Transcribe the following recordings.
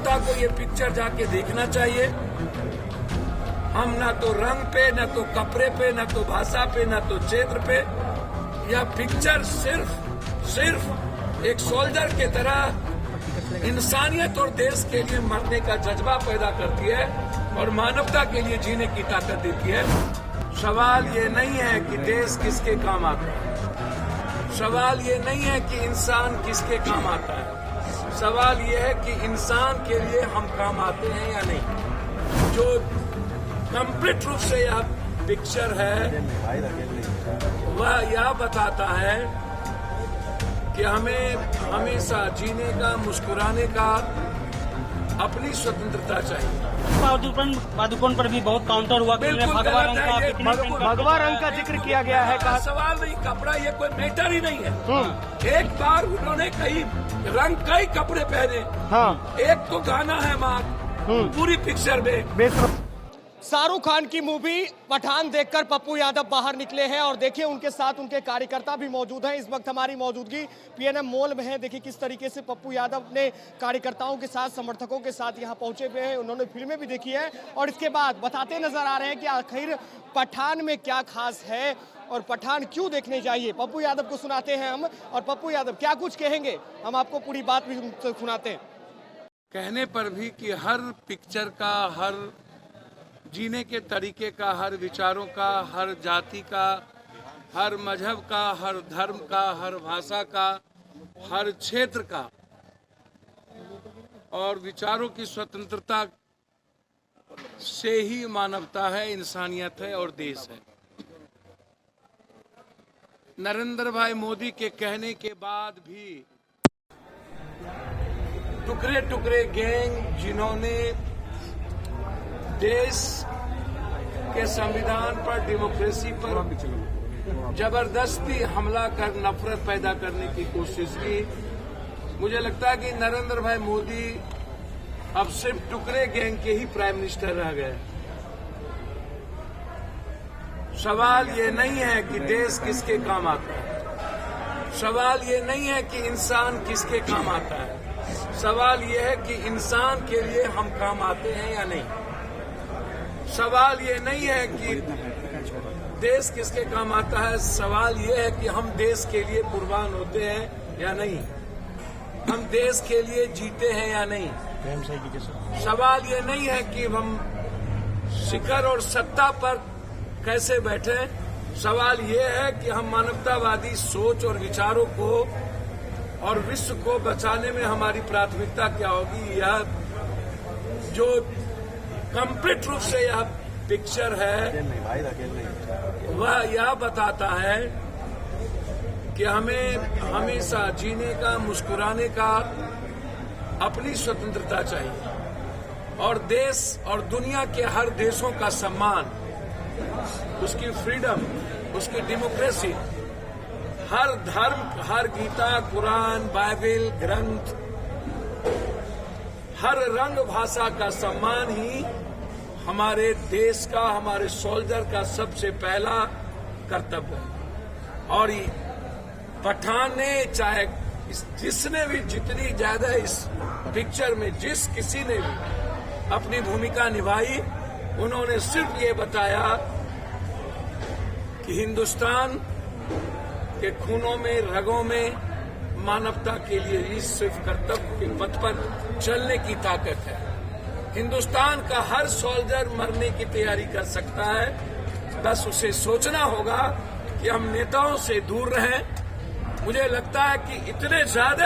नेता को ये पिक्चर जाके देखना चाहिए। हम ना तो रंग पे, ना तो कपड़े पे, ना तो भाषा पे, ना तो क्षेत्र पे, यह पिक्चर सिर्फ एक सोल्जर के तरह इंसानियत और देश के लिए मरने का जज्बा पैदा करती है और मानवता के लिए जीने की ताकत देती है। सवाल ये नहीं है कि देश किसके काम आता है, सवाल ये नहीं है कि इंसान किसके काम आता है, सवाल ये है कि इंसान के लिए हम काम आते हैं या नहीं। जो कंप्लीट रूप से यह पिक्चर है वह यह बताता है कि हमें हमेशा जीने का, मुस्कुराने का, अपनी स्वतंत्रता चाहिए। पादुकोण पर भी बहुत काउंटर हुआ। भगवा रंग का जिक्र किया गया है। सवाल नहीं, कपड़ा ये कोई मैटर ही नहीं है। एक बार उन्होंने कई रंग कई कपड़े पहने। हाँ। एक तो गाना है माँ पूरी पिक्चर में। शाहरुख खान की मूवी पठान देखकर पप्पू यादव बाहर निकले हैं और देखिए उनके साथ उनके कार्यकर्ता भी मौजूद हैं। इस वक्त हमारी मौजूदगी पीएनएम मॉल में है। देखिए किस तरीके से पप्पू यादव अपने कार्यकर्ताओं के साथ, समर्थकों के साथ यहाँ पहुंचे हुए हैं। उन्होंने फिल्में भी देखी है और इसके बाद बताते नजर आ रहे हैं कि आखिर पठान में क्या खास है और पठान क्यों देखने चाहिए। पप्पू यादव को सुनाते हैं हम, और पप्पू यादव क्या कुछ कहेंगे हम आपको पूरी बात भी सुनाते हैं। कहने पर भी कि हर पिक्चर का, हर जीने के तरीके का, हर विचारों का, हर जाति का, हर मजहब का, हर धर्म का, हर भाषा का, हर क्षेत्र का और विचारों की स्वतंत्रता से ही मानवता है, इंसानियत है और देश है। नरेंद्र भाई मोदी के कहने के बाद भी टुकड़े टुकड़े गैंग जिन्होंने देश के संविधान पर, डेमोक्रेसी पर जबरदस्ती हमला कर नफरत पैदा करने की कोशिश की, मुझे लगता है कि नरेंद्र भाई मोदी अब सिर्फ टुकड़े गैंग के ही प्राइम मिनिस्टर रह गए। सवाल ये नहीं है कि देश किसके काम आता है, सवाल ये नहीं है कि इंसान किसके काम आता है, सवाल ये है कि इंसान के लिए हम काम आते हैं या नहीं। सवाल ये नहीं है कि देश किसके काम आता है, सवाल ये है कि हम देश के लिए कुर्बान होते हैं या नहीं, हम देश के लिए जीते हैं या नहीं। सवाल ये नहीं है कि हम शिखर और सत्ता पर कैसे बैठे, सवाल ये है कि हम मानवतावादी सोच और विचारों को और विश्व को बचाने में हमारी प्राथमिकता क्या होगी। यह जो कंप्लीट रूप से यह पिक्चर है वह यह बताता है कि हमें हमेशा जीने का, मुस्कुराने का, अपनी स्वतंत्रता चाहिए और देश और दुनिया के हर देशों का सम्मान, उसकी फ्रीडम, उसकी डेमोक्रेसी, हर धर्म, हर गीता, कुरान, बाइबल, ग्रंथ, हर रंग भाषा का सम्मान ही हमारे देश का, हमारे सोल्जर का सबसे पहला कर्तव्य है। और पठान ने चाहे जिसने भी, जितनी ज्यादा इस पिक्चर में जिस किसी ने भी अपनी भूमिका निभाई, उन्होंने सिर्फ ये बताया कि हिंदुस्तान के खूनों में, रगों में मानवता के लिए इस सिर्फ कर्तव्य के पथ पर चलने की ताकत है। हिंदुस्तान का हर सोल्जर मरने की तैयारी कर सकता है, बस उसे सोचना होगा कि हम नेताओं से दूर रहें। मुझे लगता है कि इतने ज्यादा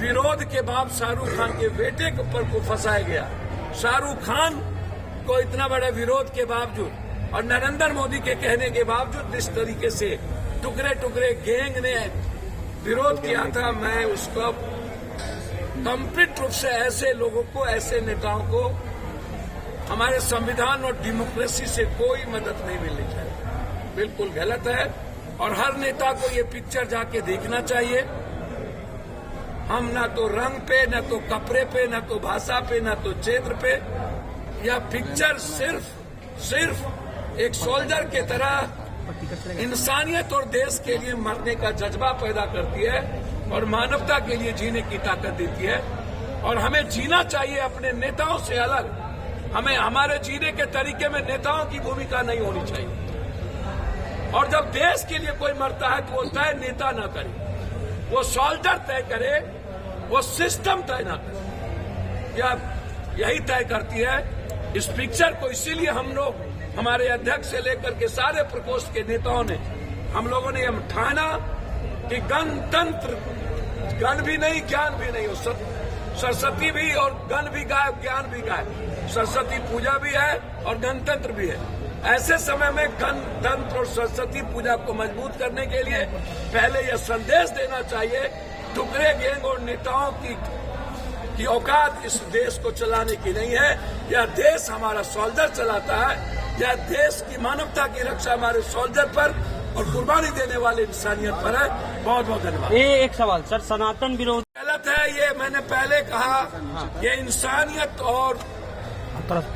विरोध के बाद शाहरुख खान के बेटे के ऊपर को फंसाया गया। शाहरुख खान को इतना बड़ा विरोध के बावजूद और नरेंद्र मोदी के कहने के बावजूद जिस तरीके से टुकड़े टुकड़े गैंग ने विरोध किया था, मैं उसको कंप्लीट रूप से ऐसे लोगों को, ऐसे नेताओं को हमारे संविधान और डेमोक्रेसी से कोई मदद नहीं मिलनी चाहिए। बिल्कुल गलत है और हर नेता को ये पिक्चर जाके देखना चाहिए। हम ना तो रंग पे, ना तो कपड़े पे, ना तो भाषा पे, ना तो क्षेत्र पे, यह पिक्चर सिर्फ एक सोल्जर के तरह इंसानियत और देश के लिए मरने का जज्बा पैदा करती है और मानवता के लिए जीने की ताकत देती है। और हमें जीना चाहिए अपने नेताओं से अलग। हमें हमारे जीने के तरीके में नेताओं की भूमिका नहीं होनी चाहिए। और जब देश के लिए कोई मरता है तो वो तय नेता ना करे, वो सोल्जर तय करे, वो सिस्टम तय ना करे। क्या यही तय करती है इस पिक्चर को। इसीलिए हम लोग, हमारे अध्यक्ष से लेकर के सारे प्रकोष्ठ के नेताओं ने, हम लोगों ने यह ठाना कि गणतंत्र, गण भी नहीं ज्ञान भी नहीं हो, सरस्वती भी और गण भी गायब, ज्ञान भी गायब। सरस्वती पूजा भी है और गणतंत्र भी है। ऐसे समय में गणतंत्र और सरस्वती पूजा को मजबूत करने के लिए पहले यह संदेश देना चाहिए, टुकड़े गैंग और नेताओं की औकात इस देश को चलाने की नहीं है। यह देश हमारा सोल्जर चलाता है। यह देश की मानवता की रक्षा हमारे सोल्जर पर और कुर्बानी देने वाले इंसानियत पर है। बहुत बहुत धन्यवाद। एक सवाल सर, सनातन विरोध गलत है ये, मैंने पहले कहा। ये इंसानियत और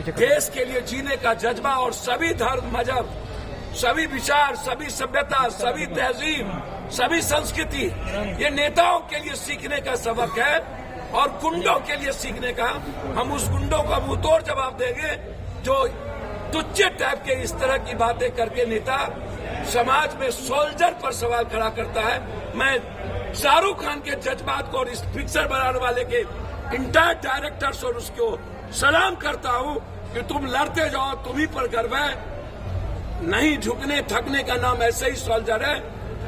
देश के लिए जीने का जज्बा और सभी धर्म, मजहब, सभी विचार, सभी सभ्यता, सभी तहजीब, सभी संस्कृति, ये नेताओं के लिए सीखने का सबक है और गुंडों के लिए सीखने का। हम उस गुंडों का मुंहतोड़ जवाब देंगे जो तुच्छ टाइप के इस तरह की बातें करके नेता समाज में सोल्जर पर सवाल खड़ा करता है। मैं शाहरुख खान के जज्बात को और इस पिक्चर बनाने वाले के इंटायर डायरेक्टर्स और उसको सलाम करता हूं कि तुम लड़ते जाओ, तुम्ही पर गर्व है। नहीं झुकने थकने का नाम ऐसे ही सोल्जर है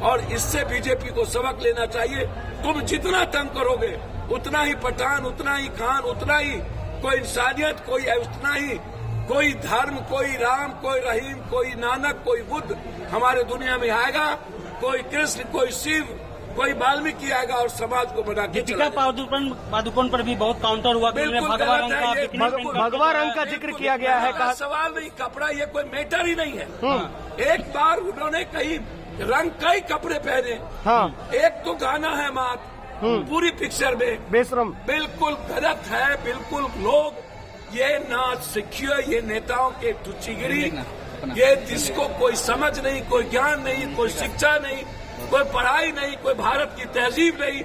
और इससे बीजेपी को सबक लेना चाहिए। तुम जितना तंग करोगे उतना ही पठान, उतना ही खान, उतना ही कोई इंसानियत, कोई उतना ही कोई धर्म, कोई राम, कोई रहीम, कोई नानक, कोई बुद्ध हमारे दुनिया में आएगा। कोई कृष्ण, कोई शिव, कोई वाल्मीकि आएगा और समाज को बना के दीपिका पादुकोण पर भी बहुत काउंटर हुआ। बिल्कुल भगवा रंग का जिक्र किया गया है। सवाल नहीं, कपड़ा ये कोई मैटर ही नहीं है। एक बार उन्होंने कई कपड़े पहने। हाँ। एक तो गाना है मात पूरी पिक्चर में बेशरम, बिल्कुल गलत है। बिल्कुल लोग ये नाच सीखिए, ये नेताओं के तुच्छीगिरी, ये जिसको कोई समझ नहीं, कोई ज्ञान नहीं, कोई शिक्षा नहीं, कोई पढ़ाई नहीं, कोई भारत की तहजीब नहीं,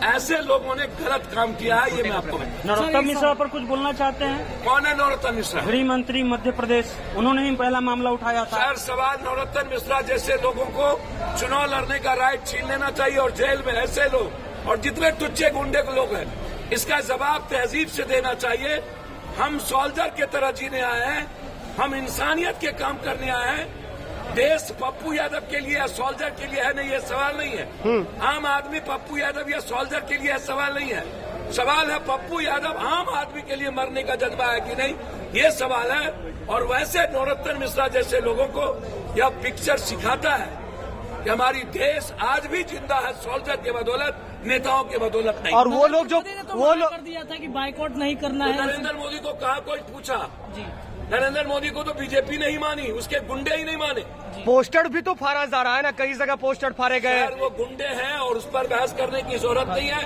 ऐसे लोगों ने गलत काम किया है। ये मैं आपको नरोत्तम मिश्रा पर कुछ बोलना चाहते हैं? कौन है नरोत्तम मिश्रा? गृह मंत्री मध्य प्रदेश, उन्होंने ही पहला मामला उठाया था। सर सवाल नरोत्तम मिश्रा जैसे लोगों को चुनाव लड़ने का राइट छीन लेना चाहिए और जेल में ऐसे लोग और जितने टुच्चे गुंडे लोग हैं, इसका जवाब तहजीब से देना चाहिए। हम सोल्जर के तरह जीने आए हैं, हम इंसानियत के काम करने आए हैं। देश पप्पू यादव के लिए या सोल्जर के लिए है नहीं, ये सवाल नहीं है। आम आदमी पप्पू यादव या सोल्जर के लिए सवाल नहीं है। सवाल है पप्पू यादव आम आदमी के लिए मरने का जज्बा है कि नहीं, ये सवाल है। और वैसे नरोत्तम मिश्रा जैसे लोगों को यह पिक्चर सिखाता है कि हमारी देश आज भी जिंदा है सोल्जर के बदौलत, नेताओं के बदौलत नहीं। और वो लोग जो कर दिया था कि बाइकआउट नहीं करना है। नरेंद्र मोदी को कहा कोई पूछा? जी, नरेंद्र मोदी को तो बीजेपी नहीं मानी, उसके गुंडे ही नहीं माने। पोस्टर भी तो फाड़ा जा रहा है ना, कई जगह पोस्टर फाड़े गए। वो गुंडे हैं और उस पर बहस करने की जरूरत नहीं है।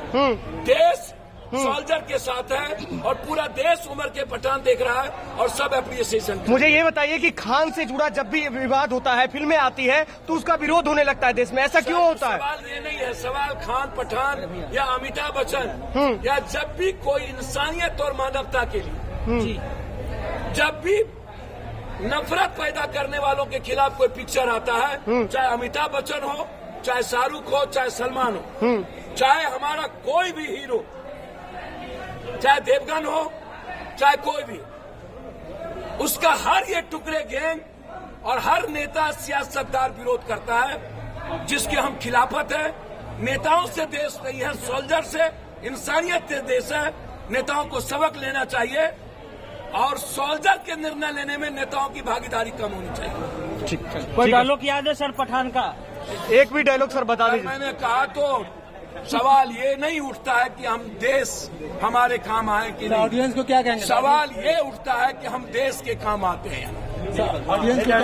देश सोल्जर के साथ है और पूरा देश उम्र के पठान देख रहा है और सब एप्रिसिएशन। मुझे ये बताइए कि खान से जुड़ा जब भी विवाद होता है, फिल्में आती है तो उसका विरोध होने लगता है देश में, ऐसा क्यों होता है? सवाल ये नहीं है, सवाल खान पठान या अमिताभ बच्चन या जब भी कोई इंसानियत और मानवता के लिए जब भी नफरत पैदा करने वालों के खिलाफ कोई पिक्चर आता है, चाहे अमिताभ बच्चन हो, चाहे शाहरुख हो, चाहे सलमान हो, चाहे हमारा कोई भी हीरो, चाहे देवगन हो, चाहे कोई भी, उसका हर ये टुकड़े गैंग और हर नेता सियासतदार विरोध करता है, जिसके हम खिलाफत है। नेताओं से देश नहीं है, सोल्जर से, इंसानियत से देश है। नेताओं को सबक लेना चाहिए और सोल्जर के निर्णय लेने में नेताओं की भागीदारी कम होनी चाहिए। कोई डायलॉग याद है सर पठान का? एक भी डायलॉग सर बता दीजिए। मैंने कहा तो सवाल ये नहीं उठता है कि हम देश हमारे काम आए कि नहीं। ऑडियंस को क्या कहेंगे? सवाल ये उठता है कि हम देश के काम आते हैं। ऑडियंस क्या